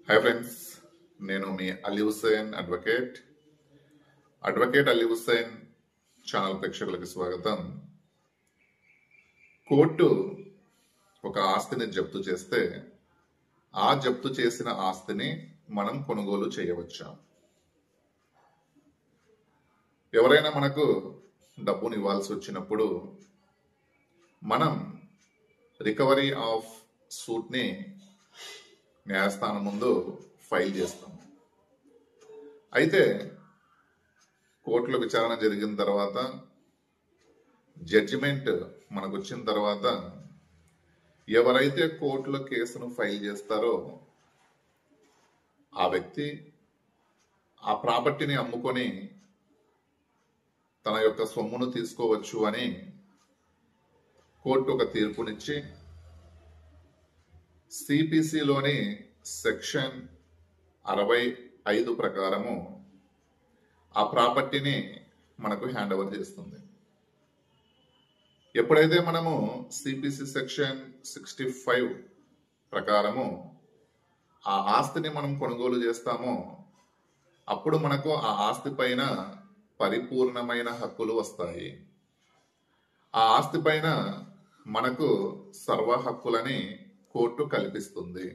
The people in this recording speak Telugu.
హాయ్ ఫ్రెండ్స్, నేను మీ అలీ హుస్సేన్ అడ్వకేట్ అలీ హుస్సేన్ ఛానల్ ప్రేక్షకులకి స్వాగతం. కోర్టు ఒక ఆస్తిని జప్తు చేస్తే ఆ జప్తు చేసిన ఆస్తిని మనం కొనుగోలు చేయవచ్చా? ఎవరైనా మనకు డబ్బుని ఇవ్వాల్సి వచ్చినప్పుడు మనం రికవరీ ఆఫ్ సూట్ని న్యాయస్థానం ముందు ఫైల్ చేస్తాం. అయితే కోర్టులో విచారణ జరిగిన తర్వాత జడ్జిమెంట్ మనకు వచ్చిన తర్వాత ఎవరైతే కోర్టులో కేసును ఫైల్ చేస్తారో ఆ వ్యక్తి ఆ ప్రాపర్టీని అమ్ముకొని తన యొక్క సొమ్మును తీసుకోవచ్చు అని కోర్టు ఒక తీర్పునిచ్చి సిపిసిలోని సెక్షన్ 65 ప్రకారము ఆ ప్రాపర్టీని మనకు హ్యాండ్ ఓవర్ చేస్తుంది. ఎప్పుడైతే మనము సిపిసి సెక్షన్ 65 ప్రకారము ఆ ఆస్తిని మనం కొనుగోలు చేస్తామో అప్పుడు మనకు ఆ ఆస్తి పైన పరిపూర్ణమైన హక్కులు వస్తాయి. ఆ ఆస్తి పైన మనకు సర్వ హక్కులని కోర్టు కల్పిస్తుంది.